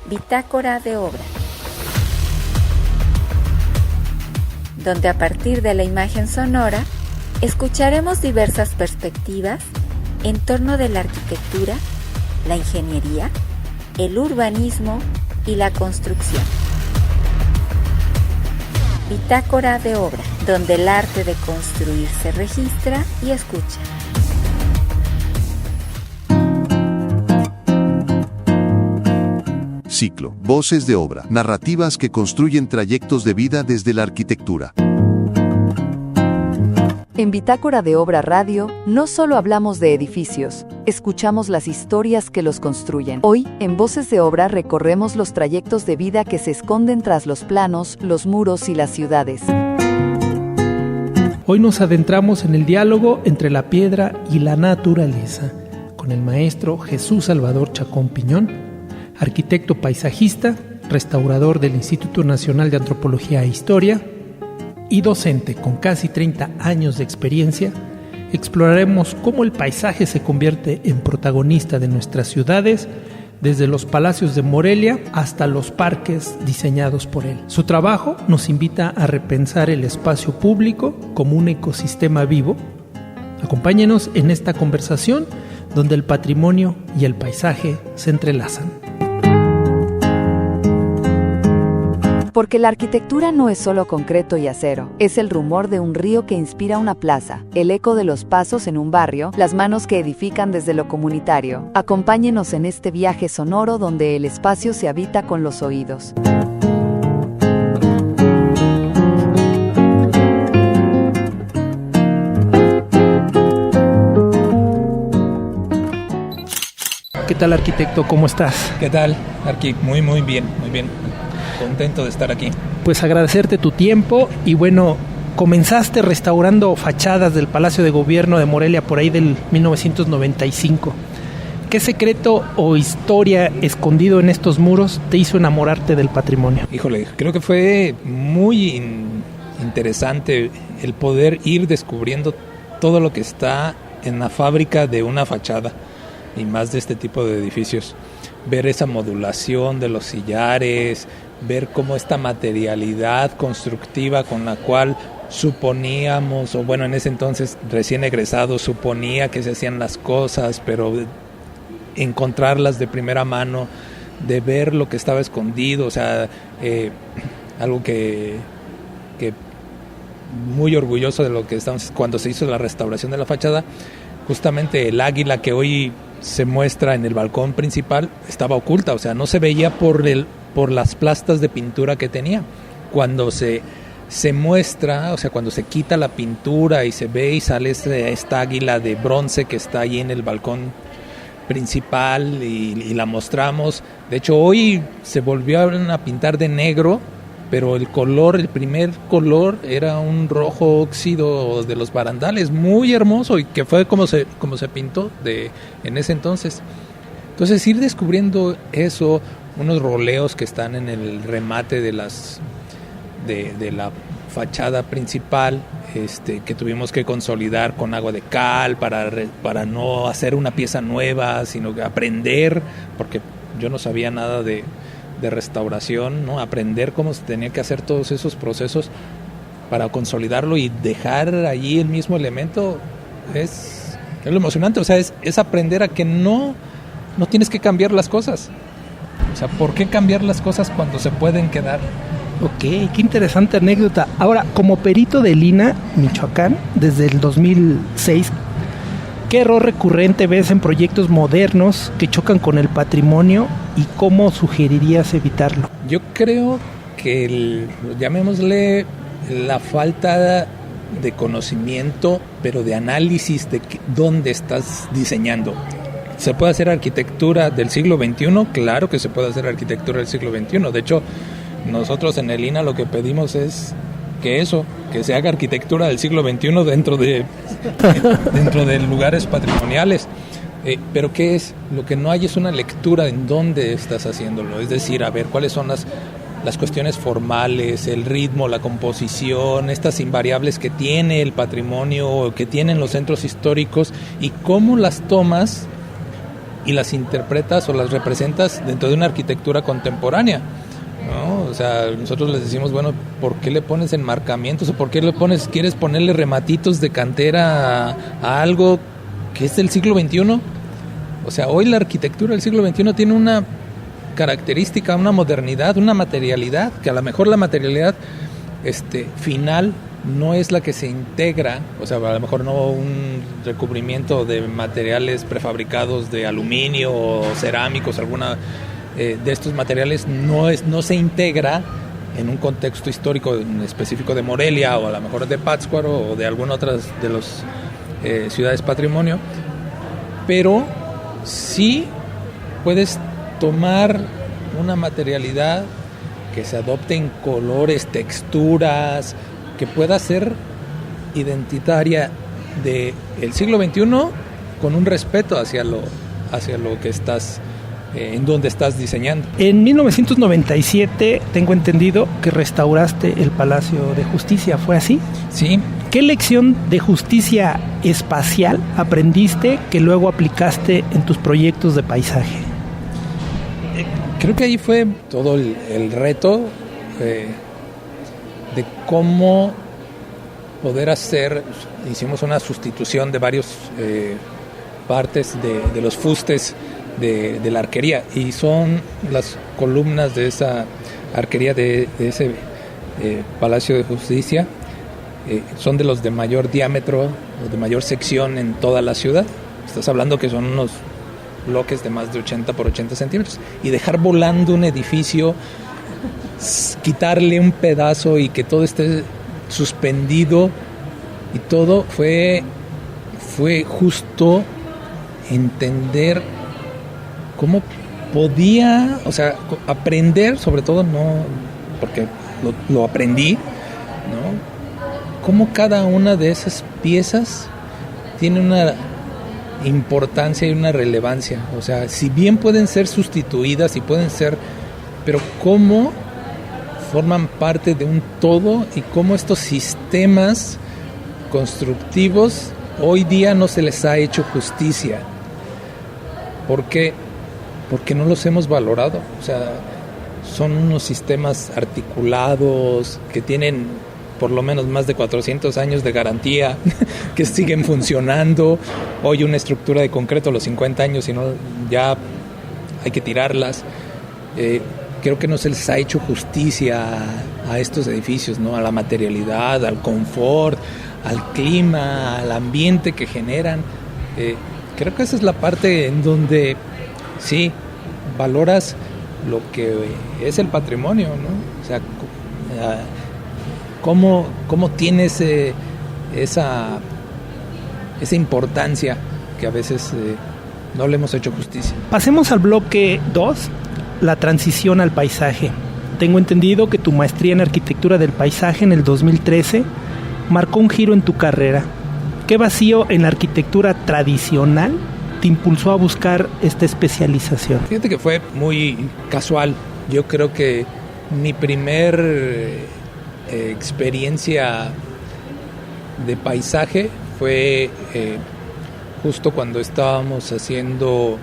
Bitácora de Obra, donde a partir de la imagen sonora escucharemos diversas perspectivas en torno de la arquitectura, la ingeniería, el urbanismo y la construcción. Bitácora de Obra, donde el arte de construir se registra y escucha. Ciclo, Voces de Obra, narrativas que construyen trayectos de vida desde la arquitectura. En Bitácora de Obra Radio, no solo hablamos de edificios, escuchamos las historias que los construyen. Hoy, en Voces de Obra recorremos los trayectos de vida que se esconden tras los planos, los muros y las ciudades. Hoy nos adentramos en el diálogo entre la piedra y la naturaleza, con el maestro Jesús Salvador Chacón Piñón, arquitecto paisajista, restaurador del Instituto Nacional de Antropología e Historia, y docente con casi 30 años de experiencia. Exploraremos cómo el paisaje se convierte en protagonista de nuestras ciudades, desde los palacios de Morelia hasta los parques diseñados por él. Su trabajo nos invita a repensar el espacio público como un ecosistema vivo. Acompáñenos en esta conversación donde el patrimonio y el paisaje se entrelazan. Porque la arquitectura no es solo concreto y acero, es el rumor de un río que inspira una plaza, el eco de los pasos en un barrio, las manos que edifican desde lo comunitario. Acompáñenos en este viaje sonoro donde el espacio se habita con los oídos. ¿Qué tal, arquitecto? ¿Cómo estás? ¿Qué tal, Arqui? Muy bien, muy bien. Contento de estar aquí. Pues agradecerte tu tiempo y bueno, comenzaste restaurando fachadas del Palacio de Gobierno de Morelia por ahí del 1995. ¿Qué secreto o historia escondido en estos muros te hizo enamorarte del patrimonio? Híjole, creo que fue muy interesante el poder ir descubriendo todo lo que está en la fábrica de una fachada y más de este tipo de edificios. Ver esa modulación de los sillares, ver cómo esta materialidad constructiva con la cual suponíamos, o bueno, en ese entonces recién egresado, suponía que se hacían las cosas, pero encontrarlas de primera mano, de ver lo que estaba escondido, o sea, algo que muy orgulloso de lo que estamos cuando se hizo la restauración de la fachada. Justamente el águila que hoy se muestra en el balcón principal estaba oculta, o sea, no se veía por las plastas de pintura que tenía. Cuando se muestra, o sea, cuando se quita la pintura y se ve y sale esta águila de bronce que está ahí en el balcón principal y la mostramos. De hecho, hoy se volvió a pintar de negro, pero el primer color era un rojo óxido de los barandales, muy hermoso, y que fue como se pintó en ese entonces. Entonces, ir descubriendo eso, unos roleos que están en el remate de la fachada principal, que tuvimos que consolidar con agua de cal para no hacer una pieza nueva, sino aprender, porque yo no sabía nada de restauración, ¿no? Aprender cómo se tenía que hacer todos esos procesos para consolidarlo y dejar allí el mismo elemento. Es lo emocionante, o sea, es aprender a que no tienes que cambiar las cosas. O sea, ¿por qué cambiar las cosas cuando se pueden quedar? Ok, qué interesante anécdota. Ahora, como perito de Lina, Michoacán, desde el 2006, ¿qué error recurrente ves en proyectos modernos que chocan con el patrimonio y cómo sugerirías evitarlo? Yo creo que llamémosle la falta de conocimiento, pero de análisis de dónde estás diseñando. ¿Se puede hacer arquitectura del siglo XXI? Claro que se puede hacer arquitectura del siglo XXI. De hecho, nosotros en el INA lo que pedimos es que se haga arquitectura del siglo XXI dentro de lugares patrimoniales. Pero ¿qué es? Lo que no hay es una lectura en dónde estás haciéndolo. Es decir, a ver, cuáles son las cuestiones formales, el ritmo, la composición, estas invariables que tiene el patrimonio, que tienen los centros históricos, y cómo las tomas y las interpretas o las representas dentro de una arquitectura contemporánea, ¿no? O sea, nosotros les decimos, bueno, ¿por qué le pones enmarcamientos o por qué quieres ponerle rematitos de cantera a algo que es del siglo XXI? O sea, hoy la arquitectura del siglo XXI tiene una característica, una modernidad, una materialidad, que a lo mejor la materialidad final no es la que se integra, o sea, a lo mejor no un recubrimiento de materiales prefabricados de aluminio o cerámicos, alguna de estos materiales no se integra en un contexto histórico específico de Morelia o a lo mejor de Pátzcuaro o de alguna otra de las ciudades patrimonio, pero sí puedes tomar una materialidad que se adopte en colores, texturas, que pueda ser identitaria del siglo XXI con un respeto hacia lo que estás, en donde estás diseñando. En 1997 tengo entendido que restauraste el Palacio de Justicia, ¿fue así? Sí. ¿Qué lección de justicia espacial aprendiste que luego aplicaste en tus proyectos de paisaje? Creo que ahí fue todo el reto de cómo poder hicimos una sustitución de varias partes de los fustes de la arquería, y son las columnas de esa arquería de ese Palacio de Justicia, son de los de mayor diámetro o de mayor sección en toda la ciudad. Estás hablando que son unos bloques de más de 80 por 80 centímetros, y dejar volando un edificio, quitarle un pedazo y que todo esté suspendido y todo, fue justo entender cómo podía, o sea, aprender, sobre todo, no porque lo aprendí, ¿no? Cómo cada una de esas piezas tiene una importancia y una relevancia. O sea, si bien pueden ser sustituidas y pueden ser, pero cómo forman parte de un todo y cómo estos sistemas constructivos hoy día no se les ha hecho justicia. ¿Por qué? Porque no los hemos valorado. O sea, son unos sistemas articulados que tienen por lo menos más de 400 años de garantía, que siguen funcionando. Hoy una estructura de concreto a los 50 años, si no, ya hay que tirarlas. Creo que no se les ha hecho justicia a estos edificios, ¿no? A la materialidad, al confort, al clima, al ambiente que generan. Creo que esa es la parte en donde sí valoras lo que es el patrimonio, ¿no? O sea, cómo tiene esa importancia que a veces no le hemos hecho justicia. Pasemos al bloque 2, la transición al paisaje. Tengo entendido que tu maestría en arquitectura del paisaje en el 2013 marcó un giro en tu carrera. ¿Qué vacío en la arquitectura tradicional te impulsó a buscar esta especialización? Fíjate que fue muy casual. Yo creo que mi primer experiencia de paisaje fue justo cuando estábamos haciendo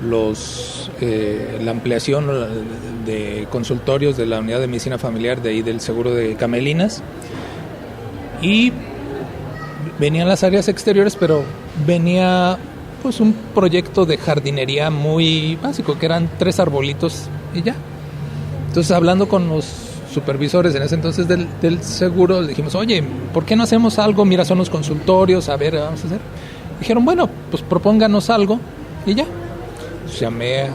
la ampliación de consultorios de la unidad de medicina familiar de ahí del seguro de Camelinas, y venían las áreas exteriores, pero venía pues un proyecto de jardinería muy básico, que eran 3 arbolitos y ya. Entonces, hablando con los supervisores en ese entonces del seguro, le dijimos, oye, ¿por qué no hacemos algo? Mira, son los consultorios, a ver, vamos a hacer. Dijeron, bueno, pues propónganos algo y ya. Llamé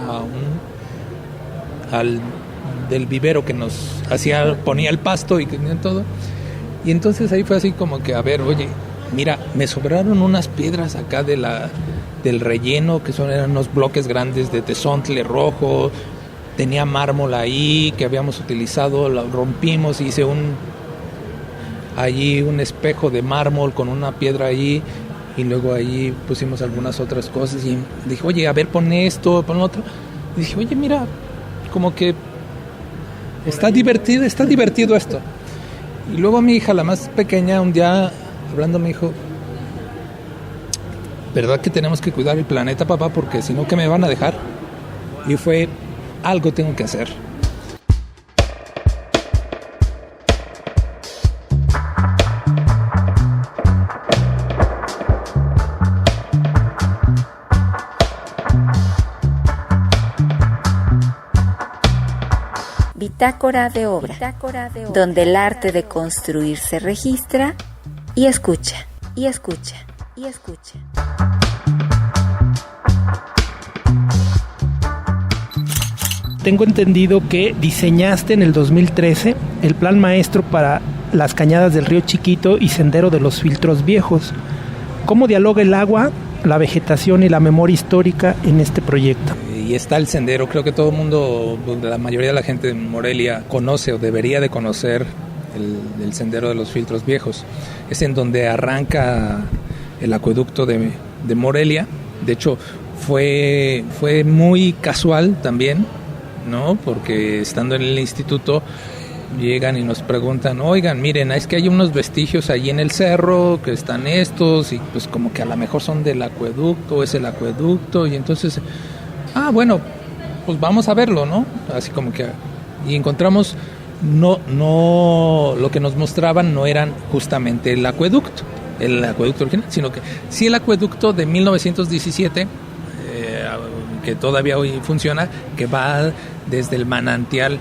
al del vivero que nos ponía el pasto y que tenía todo. Y entonces ahí fue así como que, a ver, oye, mira, me sobraron unas piedras acá del relleno, que eran unos bloques grandes de tezontle rojo. Tenía mármol ahí que habíamos utilizado, lo rompimos, hice allí un espejo de mármol con una piedra allí, y luego allí pusimos algunas otras cosas y dije, oye, a ver, pon esto, pon lo otro. Y dije, oye, mira, como que está divertido esto. Y luego mi hija, la más pequeña, un día hablando me dijo, ¿verdad que tenemos que cuidar el planeta, papá? Porque si no, ¿qué me van a dejar? Y fue, algo tengo que hacer. Bitácora de obra, donde el arte de construir se registra y escucha, y escucha, y escucha. Tengo entendido que diseñaste en el 2013 el plan maestro para las cañadas del Río Chiquito y Sendero de los Filtros Viejos. ¿Cómo dialoga el agua, la vegetación y la memoria histórica en este proyecto? Y está el sendero, creo que todo el mundo, la mayoría de la gente de Morelia conoce o debería de conocer el Sendero de los Filtros Viejos. Es en donde arranca el acueducto de Morelia. De hecho, fue muy casual también, ¿no? Porque estando en el instituto llegan y nos preguntan, oigan, miren, es que hay unos vestigios allí en el cerro que están estos, y pues como que a lo mejor son del acueducto, es el acueducto, y entonces, bueno, pues vamos a verlo, ¿no? Así como que, y encontramos, no, lo que nos mostraban no eran justamente el acueducto original, sino que sí el acueducto de 1917, que todavía hoy funciona, que va desde el manantial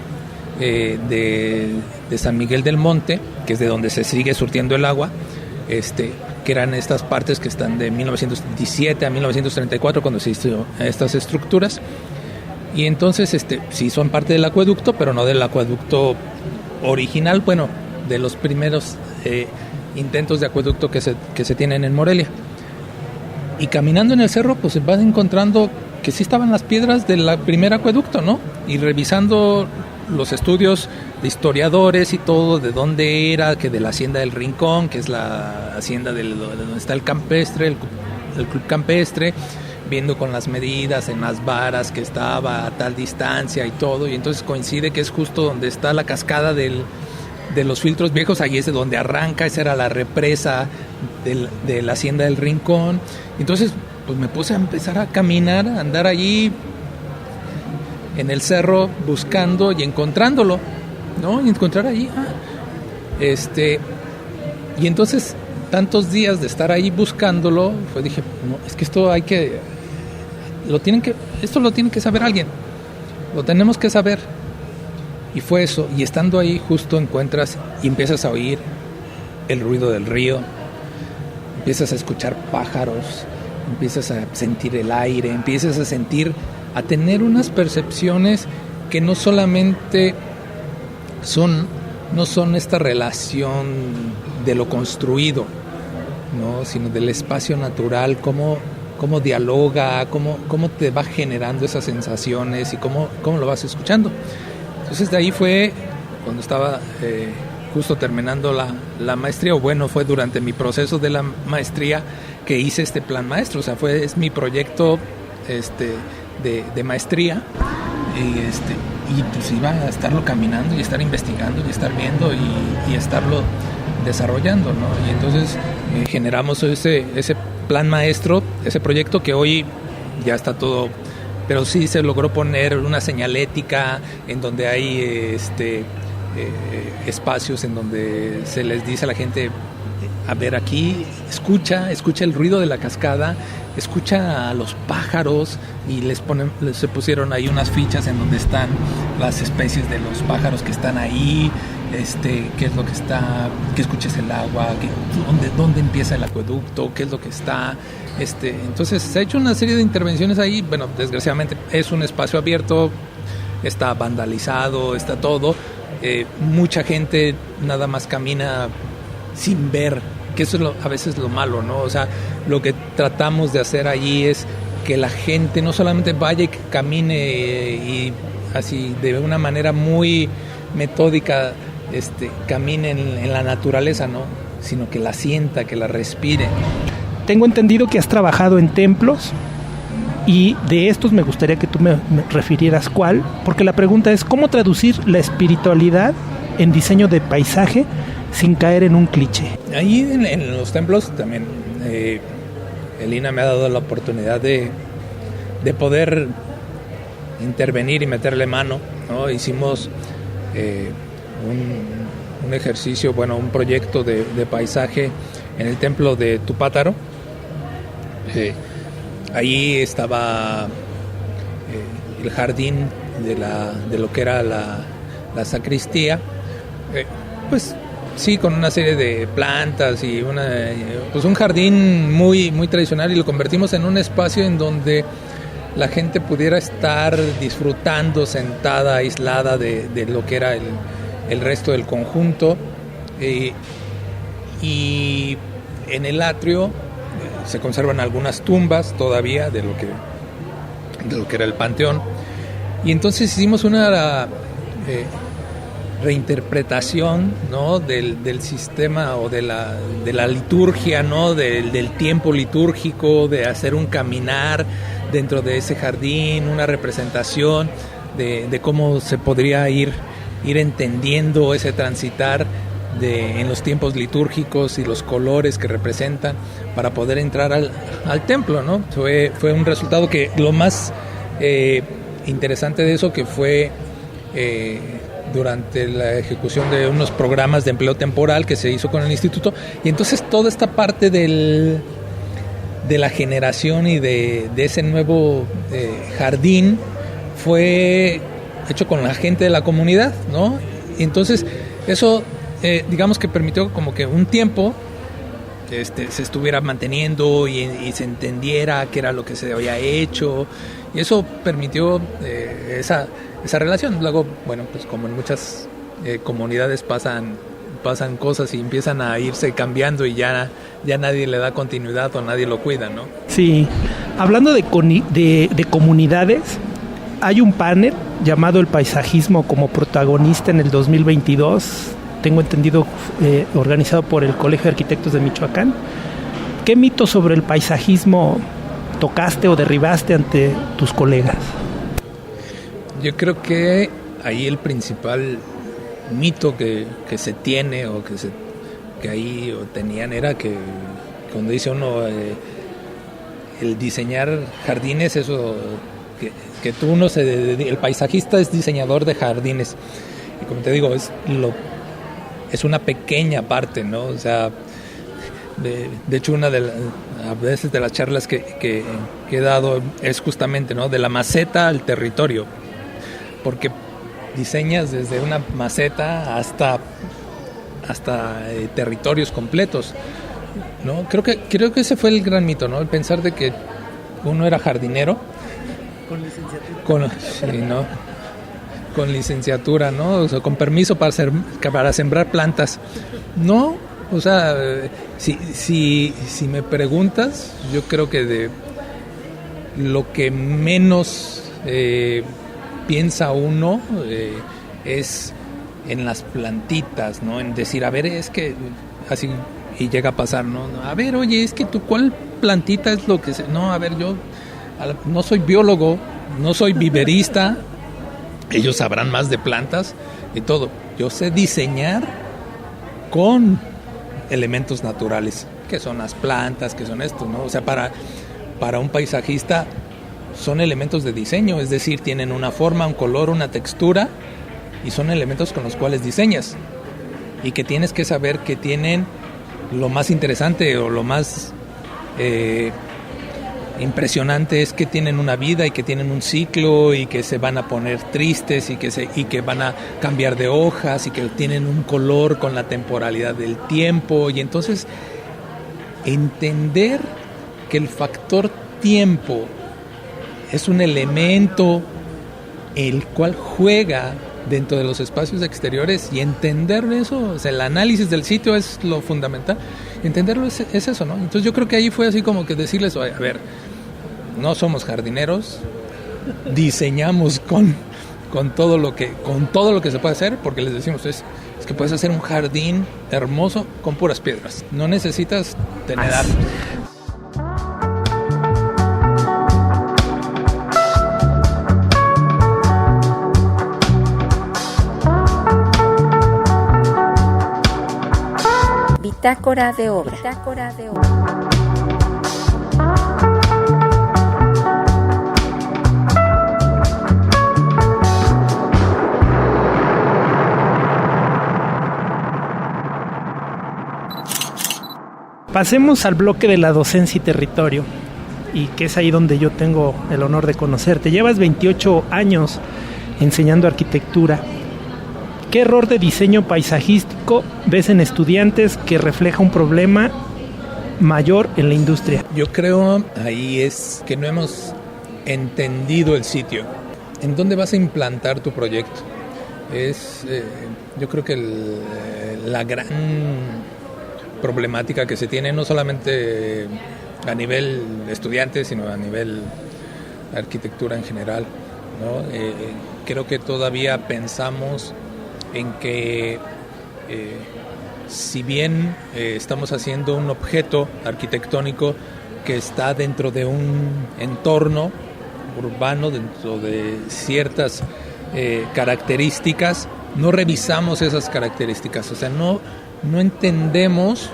de San Miguel del Monte, que es de donde se sigue surtiendo el agua, que eran estas partes que están de 1917 a 1934 cuando se hizo estas estructuras, y entonces sí son parte del acueducto, pero no del acueducto original, bueno, de los primeros intentos de acueducto que se tienen en Morelia. Y caminando en el cerro, pues se van encontrando que sí estaban las piedras del primer acueducto, ¿no? Y revisando los estudios de historiadores y todo, de dónde era, que de la Hacienda del Rincón, que es la hacienda de donde está el campestre, el club campestre, viendo con las medidas en las varas que estaba a tal distancia y todo, y entonces coincide que es justo donde está la cascada de los Filtros Viejos, ahí es de donde arranca, esa era la represa de la Hacienda del Rincón. Entonces pues me puse a empezar a caminar, a andar allí en el cerro buscando y encontrándolo, ¿no? Y encontrar allí, y entonces tantos días de estar ahí buscándolo, dije, no, es que esto esto lo tiene que saber alguien, lo tenemos que saber. Y fue eso, y estando ahí justo encuentras y empiezas a oír el ruido del río, empiezas a escuchar pájaros, empiezas a sentir el aire, empiezas a tener unas percepciones que no solamente no son esta relación de lo construido, ¿no? Sino del espacio natural, cómo dialoga, cómo te va generando esas sensaciones y cómo lo vas escuchando. Entonces de ahí fue cuando estaba justo terminando la maestría, o bueno, fue durante mi proceso de la maestría que hice este plan maestro, o sea, es mi proyecto de maestría, y pues iba a estarlo caminando y estar investigando y estar viendo y estarlo desarrollando, ¿no? Y entonces generamos ese plan maestro, ese proyecto que hoy ya está todo, pero sí se logró poner una señalética en donde hay espacios en donde se les dice a la gente, a ver, aquí escucha el ruido de la cascada, escucha a los pájaros, y se pusieron ahí unas fichas en donde están las especies de los pájaros que están ahí, qué es lo que está, que escuches el agua, dónde empieza el acueducto, qué es lo que está, entonces se ha hecho una serie de intervenciones ahí. Bueno, desgraciadamente es un espacio abierto, está vandalizado, está todo, mucha gente nada más camina sin ver, que eso es a veces lo malo, ¿no? O sea, lo que tratamos de hacer allí es que la gente no solamente vaya y camine y así de una manera muy metódica camine en la naturaleza, ¿no? Sino que la sienta, que la respire. Tengo entendido que has trabajado en templos, y de estos me gustaría que tú me refirieras cuál, porque la pregunta es ¿cómo traducir la espiritualidad en diseño de paisaje sin caer en un cliché? Ahí en los templos también el INAH me ha dado la oportunidad de poder intervenir y meterle mano, ¿no? Hicimos un ejercicio, un proyecto de paisaje en el templo de Tupátaro. Ahí estaba el jardín de lo que era la sacristía, pues sí, con una serie de plantas y un jardín muy, muy tradicional, y lo convertimos en un espacio en donde la gente pudiera estar disfrutando sentada, aislada de lo que era el resto del conjunto. Y en el atrio se conservan algunas tumbas todavía de lo que era el panteón. Y entonces hicimos una reinterpretación, ¿no?, del sistema o de la liturgia, ¿no?, del tiempo litúrgico, de hacer un caminar dentro de ese jardín, una representación de cómo se podría ir entendiendo ese transitar en los tiempos litúrgicos y los colores que representan para poder entrar al templo, ¿no? Fue un resultado que lo más interesante de eso, que fue durante la ejecución de unos programas de empleo temporal que se hizo con el instituto, y entonces toda esta parte de la generación y de ese nuevo jardín fue hecho con la gente de la comunidad, ¿no? Y entonces eso digamos que permitió como que un tiempo se estuviera manteniendo y se entendiera qué era lo que se había hecho, y eso permitió esa relación. Luego, pues como en muchas comunidades pasan cosas y empiezan a irse cambiando y ya nadie le da continuidad o nadie lo cuida, ¿no? Sí, hablando de comunidades, hay un panel llamado El Paisajismo como protagonista en el 2022, tengo entendido, organizado por el Colegio de Arquitectos de Michoacán. ¿Qué mito sobre el paisajismo tocaste o derribaste ante tus colegas? Yo creo que ahí el principal mito que se tiene o que ahí tenían era que cuando dice uno el diseñar jardines, eso que el paisajista es diseñador de jardines, y como te digo, es una pequeña parte, ¿no? O sea, de hecho a veces de las charlas que he dado es justamente, ¿no?, de la maceta al territorio, porque diseñas desde una maceta hasta territorios completos, ¿no? Creo que ese fue el gran mito, ¿no? El pensar de que uno era jardinero con licenciatura. Con licenciatura, ¿no? O sea, con permiso para sembrar plantas. No, o sea, si me preguntas, yo creo que de lo que menos piensa uno es en las plantitas, ¿no? En decir, a ver, es que así, y llega a pasar, ¿no? A ver, oye, es que ¿cuál plantita es lo que no, a ver, yo no soy biólogo, no soy viverista, ellos sabrán más de plantas y todo. Yo sé diseñar con elementos naturales, que son las plantas, que son esto, ¿no? O sea, para un paisajista son elementos de diseño, es decir, tienen una forma, un color, una textura, y son elementos con los cuales diseñas, y que tienes que saber que tienen lo más interesante o lo más impresionante es que tienen una vida y que tienen un ciclo y que se van a poner tristes y que van a cambiar de hojas y que tienen un color con la temporalidad del tiempo. Y entonces entender que el factor tiempo es un elemento el cual juega dentro de los espacios exteriores, y entender eso, o sea, el análisis del sitio es lo fundamental. Entenderlo es eso, ¿no? Entonces yo creo que ahí fue así como que decirles, a ver, no somos jardineros, diseñamos con todo lo que se puede hacer, porque les decimos es que puedes hacer un jardín hermoso con puras piedras, no necesitas tener árboles. Bitácora de obra. Pasemos al bloque de la docencia y territorio, y que es ahí donde yo tengo el honor de conocerte. Llevas 28 años enseñando arquitectura. ¿Qué error de diseño paisajístico ves en estudiantes que refleja un problema mayor en la industria? Yo creo ahí es que no hemos entendido el sitio. ¿En dónde vas a implantar tu proyecto? Yo creo que la gran problemática que se tiene, no solamente a nivel estudiante, sino a nivel arquitectura en general, ¿no? Creo que todavía pensamos en que si bien estamos haciendo un objeto arquitectónico que está dentro de un entorno urbano, dentro de ciertas características, no revisamos esas características, o sea, no entendemos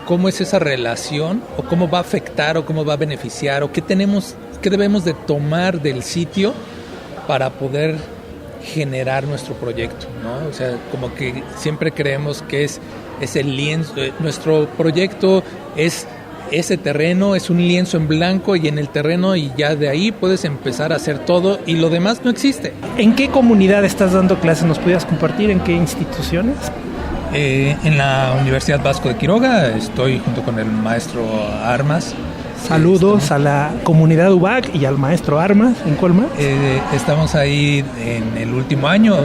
cómo es esa relación o cómo va a afectar o cómo va a beneficiar o qué debemos de tomar del sitio para poder generar nuestro proyecto, ¿no? O sea, como que siempre creemos que es el lienzo, nuestro proyecto es ese terreno, es un lienzo en blanco y en el terreno, y ya de ahí puedes empezar a hacer todo y lo demás no existe. ¿En qué comunidad estás dando clases? ¿Nos pudieras compartir? ¿En qué instituciones? En la Universidad Vasco de Quiroga estoy junto con el maestro Armas. Saludos a la comunidad UBAC y al maestro Armas en Colma. Estamos ahí en el último año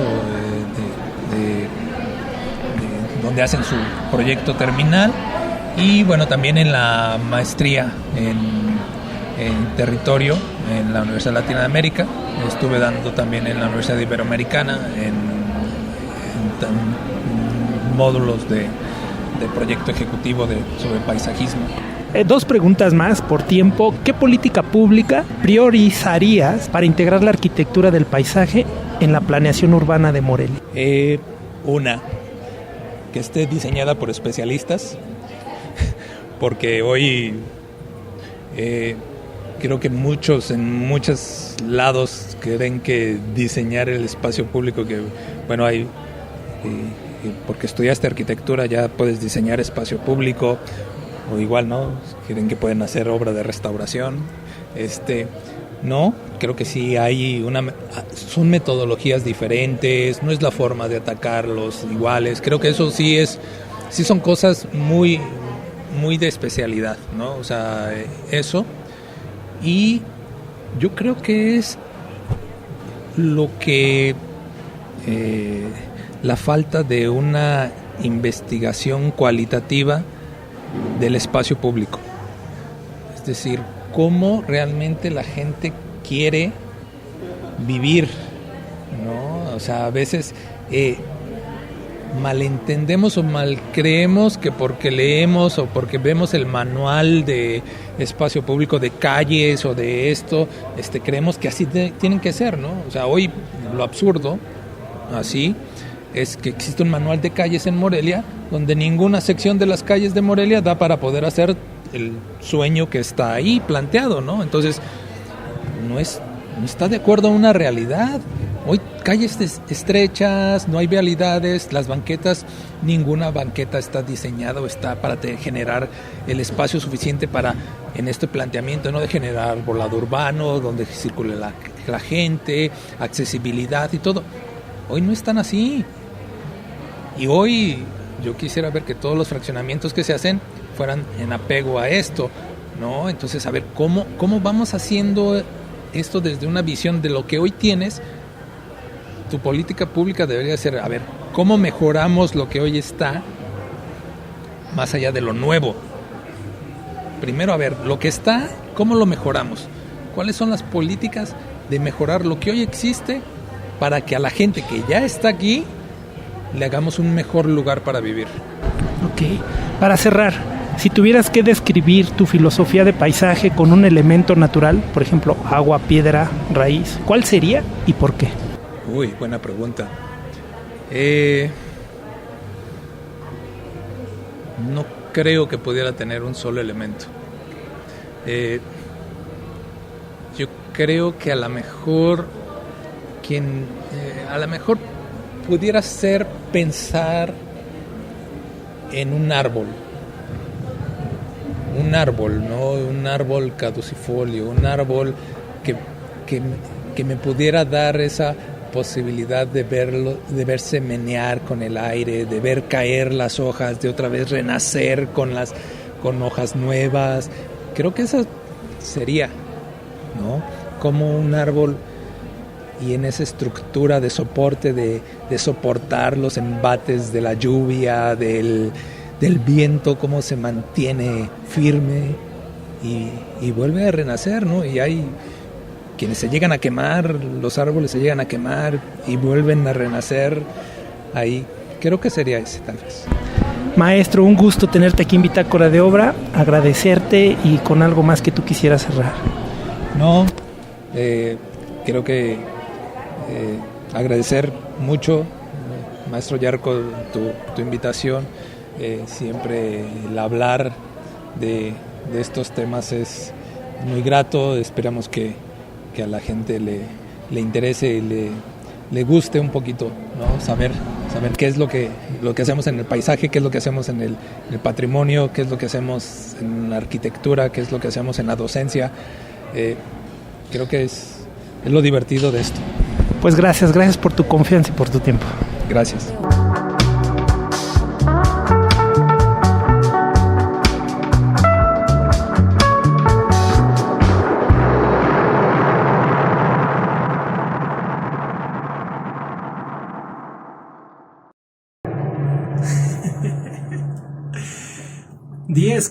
donde hacen su proyecto terminal, y bueno, también en la maestría en territorio en la Universidad Latina de América. Estuve dando también en la Universidad Iberoamericana en módulos de proyecto ejecutivo sobre paisajismo. 2 preguntas más por tiempo. ¿Qué política pública priorizarías para integrar la arquitectura del paisaje en la planeación urbana de Morelia? Una, que esté diseñada por especialistas, porque hoy creo que en muchos lados creen que diseñar el espacio público, que bueno, hay porque estudiaste arquitectura ya puedes diseñar espacio público, o igual, ¿no? Creen que pueden hacer obra de restauración. No, creo que sí son metodologías diferentes, no es la forma de atacarlos iguales. Creo que eso sí son cosas muy, muy de especialidad, ¿no? O sea, eso. Y yo creo que es lo que la falta de una investigación cualitativa del espacio público. Es decir, cómo realmente la gente quiere vivir, ¿no? O sea, a veces malentendemos o malcreemos que porque leemos o porque vemos el manual de espacio público de calles o de esto, creemos que así tienen que ser, ¿no? O sea, hoy lo absurdo, así, es que existe un manual de calles en Morelia donde ninguna sección de las calles de Morelia da para poder hacer el sueño que está ahí planteado, ¿no? Entonces, no está de acuerdo a una realidad. Hoy calles estrechas, no hay vialidades, las banquetas, ninguna banqueta está diseñada o está para generar el espacio suficiente para, en este planteamiento, ¿no?, de generar volado urbano, donde circule la gente, accesibilidad y todo. Hoy no están así. Y hoy yo quisiera ver que todos los fraccionamientos que se hacen fueran en apego a esto, ¿no? Entonces, a ver, ¿cómo vamos haciendo esto desde una visión de lo que hoy tienes? Tu política pública debería ser, a ver, ¿cómo mejoramos lo que hoy está más allá de lo nuevo? Primero, a ver, lo que está, ¿cómo lo mejoramos? ¿Cuáles son las políticas de mejorar lo que hoy existe para que a la gente que ya está aquí le hagamos un mejor lugar para vivir? Ok, para cerrar, si tuvieras que describir tu filosofía de paisaje con un elemento natural, por ejemplo, agua, piedra, raíz, ¿cuál sería y por qué? Uy, buena pregunta. No creo que pudiera tener un solo elemento. Yo creo que a lo mejor pudiera ser pensar en un árbol. un árbol, ¿no? Un árbol caducifolio, un árbol que me pudiera dar esa posibilidad de verse menear con el aire, de ver caer las hojas, de otra vez renacer con hojas nuevas. Creo que esa sería, ¿no? Como un árbol, y en esa estructura de soporte, de soportar los embates de la lluvia, del viento, cómo se mantiene firme y vuelve a renacer, ¿no? Y hay quienes se llegan a quemar, los árboles se llegan a quemar y vuelven a renacer. Ahí creo que sería ese, tal vez. Maestro, un gusto tenerte aquí en Bitácora de Obra, agradecerte y con algo más que tú quisieras cerrar. No, creo que agradecer mucho, maestro Yarko, tu invitación. Siempre el hablar de estos temas es muy grato. Esperamos que a la gente le interese y le guste un poquito, ¿no? Saber qué es lo que hacemos en el paisaje, qué es lo que hacemos en el patrimonio, qué es lo que hacemos en la arquitectura, qué es lo que hacemos en la docencia. Creo que es lo divertido de esto. Pues gracias por tu confianza y por tu tiempo. Gracias.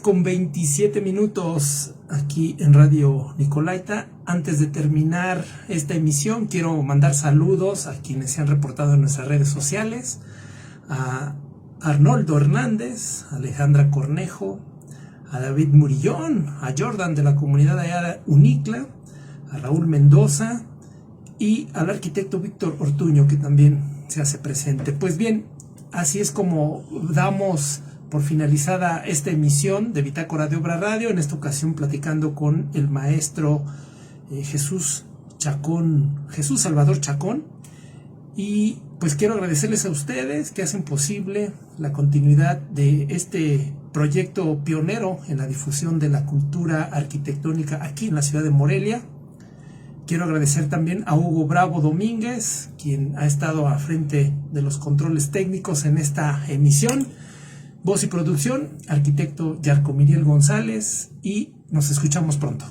Con 27 minutos aquí en Radio Nicolaita. Antes de terminar esta emisión, quiero mandar saludos a quienes se han reportado en nuestras redes sociales: a Arnoldo Hernández, a Alejandra Cornejo, a David Murillón, a Jordan de la comunidad allá Unicla, a Raúl Mendoza y al arquitecto Víctor Ortuño, que también se hace presente. Pues bien, así es como damos por finalizada esta emisión de Bitácora de Obra Radio, en esta ocasión platicando con el maestro Jesús Salvador Chacón. Y pues quiero agradecerles a ustedes que hacen posible la continuidad de este proyecto pionero en la difusión de la cultura arquitectónica aquí en la ciudad de Morelia. Quiero agradecer también a Hugo Bravo Domínguez, quien ha estado al frente de los controles técnicos en esta emisión. Voz y producción, arquitecto Yarko Miriel González, y nos escuchamos pronto.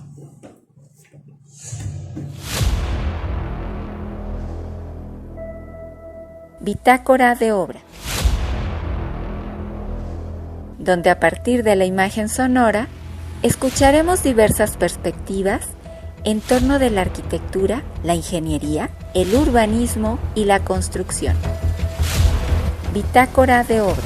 Bitácora de Obra, donde a partir de la imagen sonora escucharemos diversas perspectivas en torno de la arquitectura, la ingeniería, el urbanismo y la construcción. Bitácora de Obra.